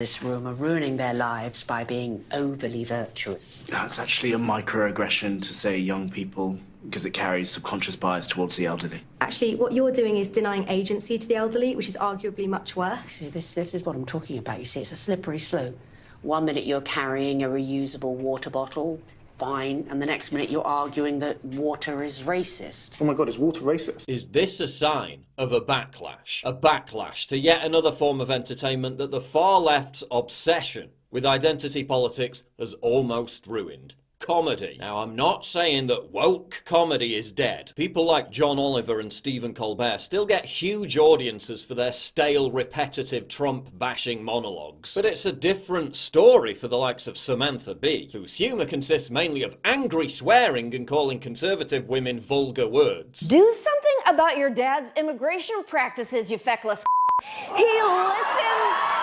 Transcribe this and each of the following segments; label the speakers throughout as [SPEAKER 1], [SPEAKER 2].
[SPEAKER 1] This room are ruining their lives by being overly virtuous.
[SPEAKER 2] That's actually a microaggression to say young people, because it carries subconscious bias towards the elderly.
[SPEAKER 3] Actually, what you're doing is denying agency to the elderly, which is arguably much worse.
[SPEAKER 1] See, this is what I'm talking about. You see, it's a slippery slope. 1 minute you're carrying a reusable water bottle, fine, and the next minute you're arguing that water is racist.
[SPEAKER 4] Oh my God, is water racist?
[SPEAKER 5] Is this a sign of a backlash? A backlash to yet another form of entertainment that the far left's obsession with identity politics has almost ruined? Comedy. Now, I'm not saying that woke comedy is dead. People like John Oliver and Stephen Colbert still get huge audiences for their stale, repetitive Trump-bashing monologues. But it's a different story for the likes of Samantha Bee, whose humour consists mainly of angry swearing and calling conservative women vulgar words.
[SPEAKER 6] Do something about your dad's immigration practices, you feckless. He listens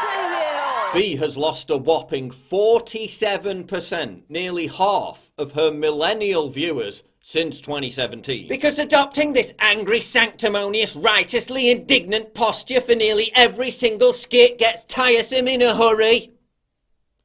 [SPEAKER 6] to you.
[SPEAKER 5] Bee has lost a whopping 47%, nearly half of her millennial viewers since 2017. Because adopting this angry, sanctimonious, righteously indignant posture for nearly every single skit gets tiresome in a hurry.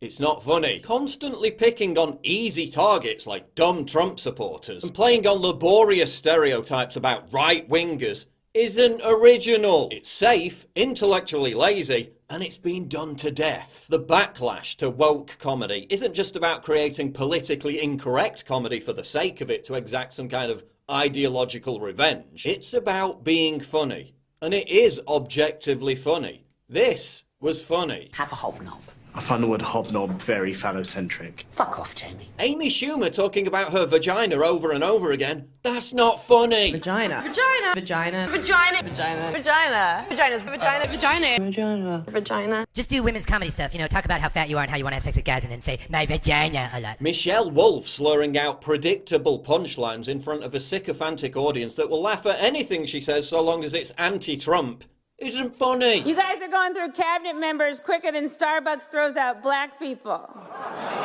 [SPEAKER 5] It's not funny. Constantly picking on easy targets like dumb Trump supporters and playing on laborious stereotypes about right-wingers isn't original. It's safe, intellectually lazy, and it's been done to death. The backlash to woke comedy isn't just about creating politically incorrect comedy for the sake of it to exact some kind of ideological revenge. It's about being funny, and it is objectively funny. This was funny.
[SPEAKER 1] Have a hobnob.
[SPEAKER 2] I find the word hobnob very phallocentric.
[SPEAKER 1] Fuck off, Jamie.
[SPEAKER 5] Amy Schumer talking about her vagina over and over again. That's not funny.
[SPEAKER 7] Vagina.
[SPEAKER 6] Vagina.
[SPEAKER 7] Vagina.
[SPEAKER 6] Vagina.
[SPEAKER 7] Vagina.
[SPEAKER 6] Vagina. Vagina's vagina.
[SPEAKER 7] Vagina. Vagina.
[SPEAKER 6] Vagina.
[SPEAKER 8] Just do women's comedy stuff, you know, talk about how fat you are and how you want to have sex with guys and then say, my vagina, a lot.
[SPEAKER 5] Michelle Wolf slurring out predictable punchlines in front of a sycophantic audience that will laugh at anything she says so long as it's anti-Trump isn't funny.
[SPEAKER 9] You guys are going through cabinet members quicker than Starbucks throws out black people.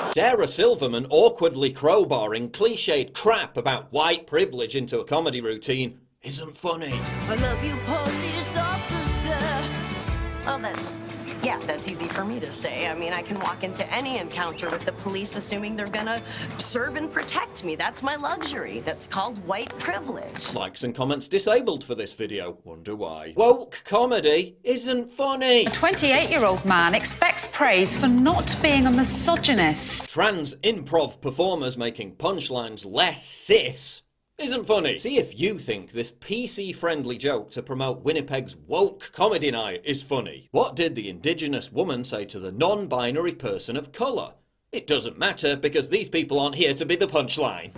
[SPEAKER 5] Sarah Silverman awkwardly crowbarring cliched crap about white privilege into a comedy routine isn't funny.
[SPEAKER 10] I love you, police officer. Well, that's easy for me to say. I mean, I can walk into any encounter with the police assuming they're gonna serve and protect me. That's my luxury. That's called white privilege.
[SPEAKER 5] Likes and comments disabled for this video. Wonder why. Woke comedy isn't funny.
[SPEAKER 11] A 28-year-old man expects praise for not being a misogynist.
[SPEAKER 5] Trans improv performers making punchlines less cis isn't funny. See if you think this PC-friendly joke to promote Winnipeg's woke comedy night is funny. What did the Indigenous woman say to the non-binary person of colour? It doesn't matter because these people aren't here to be the punchline.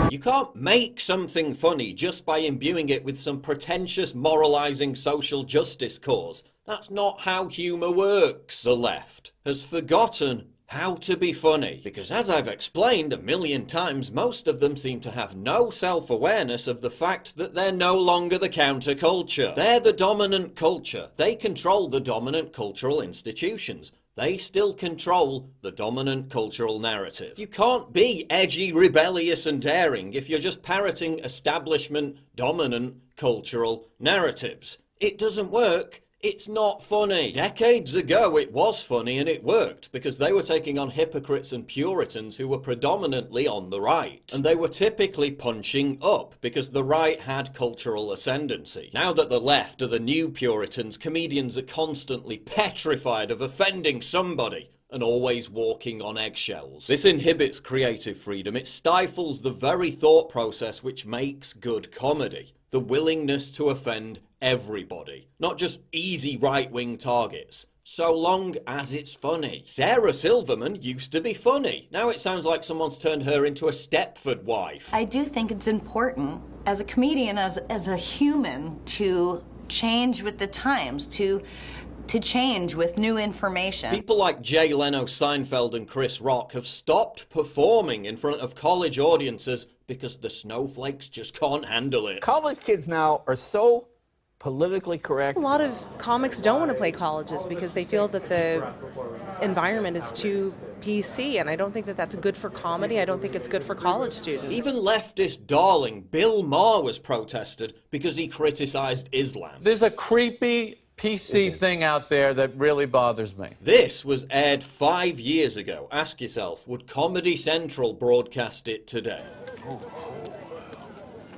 [SPEAKER 5] You can't make something funny just by imbuing it with some pretentious moralising social justice cause. That's not how humour works. The left has forgotten how to be funny, because as I've explained a million times, most of them seem to have no self-awareness of the fact that they're no longer the counterculture. They're the dominant culture. They control the dominant cultural institutions. They still control the dominant cultural narrative. You can't be edgy, rebellious and daring if you're just parroting establishment, dominant cultural narratives. It doesn't work. It's not funny. Decades ago it was funny and it worked because they were taking on hypocrites and Puritans who were predominantly on the right. And they were typically punching up because the right had cultural ascendancy. Now that the left are the new Puritans, comedians are constantly petrified of offending somebody and always walking on eggshells. This inhibits creative freedom. It stifles the very thought process which makes good comedy. The willingness to offend everybody, not just easy right-wing targets, so long as it's funny. Sarah Silverman used to be funny. Now it sounds like someone's turned her into a Stepford wife.
[SPEAKER 7] I do think it's important as a comedian, as a human, to change with the times, to change with new information.
[SPEAKER 5] People like Jay Leno, Seinfeld and Chris Rock have stopped performing in front of college audiences because the snowflakes just can't handle it.
[SPEAKER 12] College kids now are so politically correct.
[SPEAKER 13] A lot of comics don't want to play colleges because they feel that the environment is too
[SPEAKER 4] PC, and I don't think that that's good for comedy. I don't think it's good for college students.
[SPEAKER 5] Even leftist darling Bill Maher was protested because he criticised Islam.
[SPEAKER 12] There's a creepy PC thing out there that really bothers me.
[SPEAKER 5] This was aired 5 years ago. Ask yourself, would Comedy Central broadcast it today?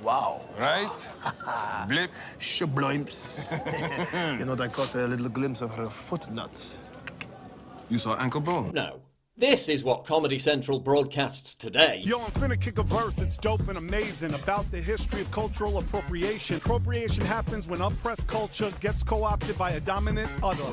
[SPEAKER 13] Wow. Right? Blip. Shablimps. You know, I caught a little glimpse of her foot nut. You saw ankle bone?
[SPEAKER 5] No. This is what Comedy Central broadcasts today.
[SPEAKER 14] Yo, I'm finna kick a verse, it's dope and amazing, about the history of cultural appropriation. Appropriation happens when oppressed culture gets co-opted by a dominant other.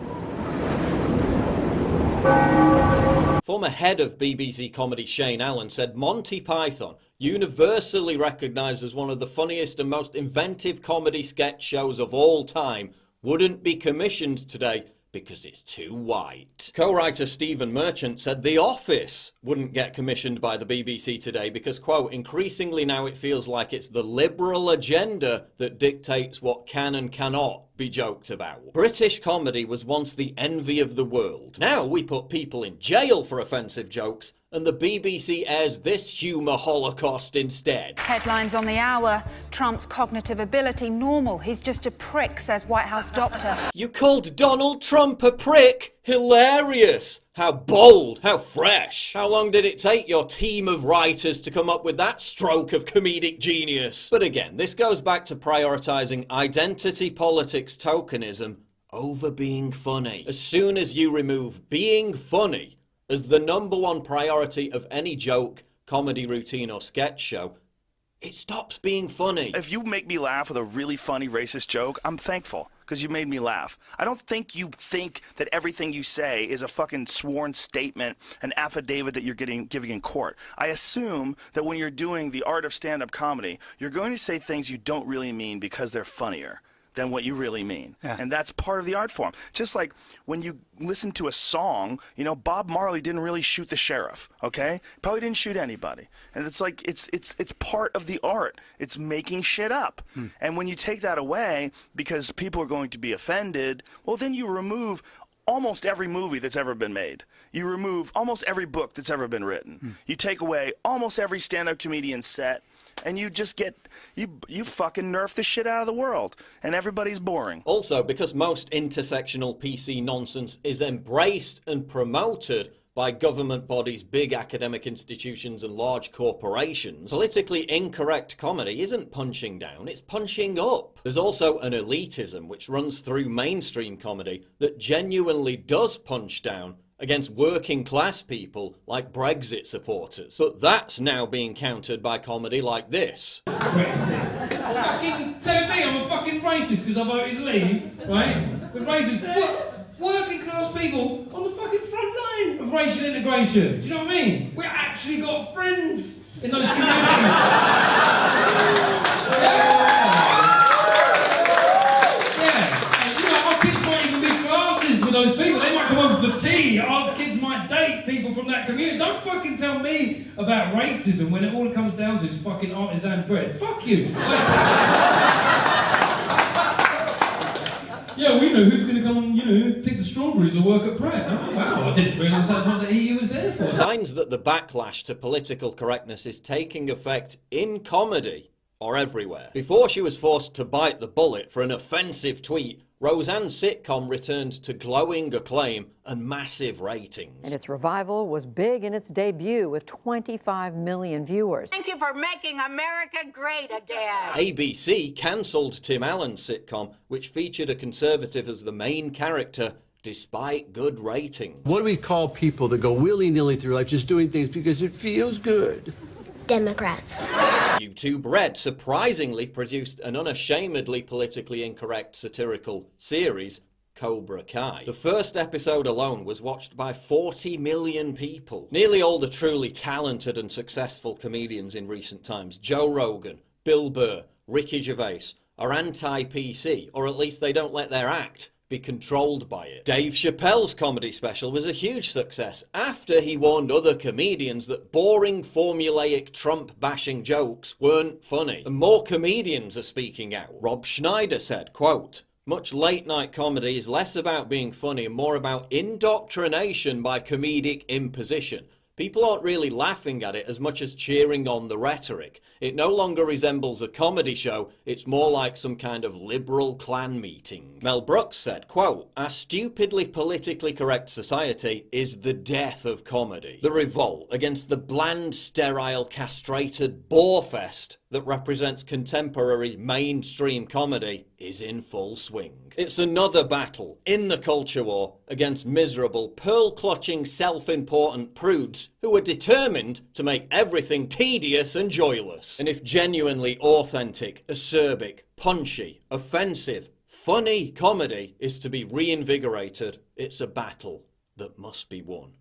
[SPEAKER 5] Former head of BBC Comedy Shane Allen said Monty Python, universally recognised as one of the funniest and most inventive comedy sketch shows of all time, wouldn't be commissioned today because it's too white. Co-writer Stephen Merchant said The Office wouldn't get commissioned by the BBC today because, quote, increasingly now it feels like it's the liberal agenda that dictates what can and cannot be joked about. British comedy was once the envy of the world. Now we put people in jail for offensive jokes, and the BBC airs this humour holocaust instead.
[SPEAKER 11] Headlines on the hour. Trump's cognitive ability normal. He's just a prick, says White House doctor.
[SPEAKER 5] You called Donald Trump a prick? Hilarious! How bold, how fresh. How long did it take your team of writers to come up with that stroke of comedic genius? But again, this goes back to prioritising identity politics tokenism over being funny. As soon as you remove being funny as the #1 priority of any joke, comedy routine or sketch show, it stops being funny.
[SPEAKER 15] If you make me laugh with a really funny racist joke, I'm thankful, because you made me laugh. I don't think you think that everything you say is a fucking sworn statement, an affidavit that you're giving in court. I assume that when you're doing the art of stand-up comedy, you're going to say things you don't really mean because they're funnier than what you really mean. Yeah. And that's part of the art form. Just like when you listen to a song, you know, Bob Marley didn't really shoot the sheriff, okay? Probably didn't shoot anybody. And it's like, it's part of the art. It's making shit up. And when you take that away because people are going to be offended, well, then you remove almost every movie that's ever been made. You remove almost every book that's ever been written. You take away almost every stand-up comedian set, and you just get, you fucking nerf the shit out of the world, and everybody's boring.
[SPEAKER 5] Also, because most intersectional PC nonsense is embraced and promoted by government bodies, big academic institutions and large corporations, politically incorrect comedy isn't punching down, it's punching up. There's also an elitism which runs through mainstream comedy that genuinely does punch down against working class people like Brexit supporters. But that's now being countered by comedy like this.
[SPEAKER 16] Fucking telling me I'm a fucking racist because I voted Leave, right? We're racist. Working class people on the fucking front line of racial integration. Do you know what I mean? We've actually got friends in those communities. Those people, they might come over for tea, our kids might date people from that community. Don't fucking tell me about racism when it all comes down to is fucking artisan bread. Fuck you. Yeah, we know who's going to come and, you know, pick the strawberries or work at Pret. Oh, wow, I didn't realise that's what the EU was there for.
[SPEAKER 5] Signs that the backlash to political correctness is taking effect in comedy or everywhere. Before she was forced to bite the bullet for an offensive tweet, Roseanne's sitcom returned to glowing acclaim and massive ratings.
[SPEAKER 17] And its revival was big in its debut with 25 million viewers.
[SPEAKER 18] Thank you for making America great again.
[SPEAKER 5] ABC cancelled Tim Allen's sitcom, which featured a conservative as the main character, despite good ratings.
[SPEAKER 19] What do we call people that go willy-nilly through life just doing things because it feels good?
[SPEAKER 20] Democrats.
[SPEAKER 5] YouTube Red surprisingly produced an unashamedly politically incorrect satirical series, Cobra Kai. The first episode alone was watched by 40 million people. Nearly all the truly talented and successful comedians in recent times, Joe Rogan, Bill Burr, Ricky Gervais, are anti-PC, or at least they don't let their act be controlled by it. Dave Chappelle's comedy special was a huge success after he warned other comedians that boring, formulaic, Trump-bashing jokes weren't funny. And more comedians are speaking out. Rob Schneider said, quote, Much late-night comedy is less about being funny and more about indoctrination by comedic imposition. People aren't really laughing at it as much as cheering on the rhetoric. It no longer resembles a comedy show, it's more like some kind of liberal clan meeting. Mel Brooks said, quote, "Our stupidly politically correct society is the death of comedy. The revolt against the bland, sterile, castrated borefest that represents contemporary mainstream comedy is in full swing." It's another battle in the culture war against miserable, pearl-clutching, self-important prudes who are determined to make everything tedious and joyless. And if genuinely authentic, acerbic, punchy, offensive, funny comedy is to be reinvigorated, it's a battle that must be won.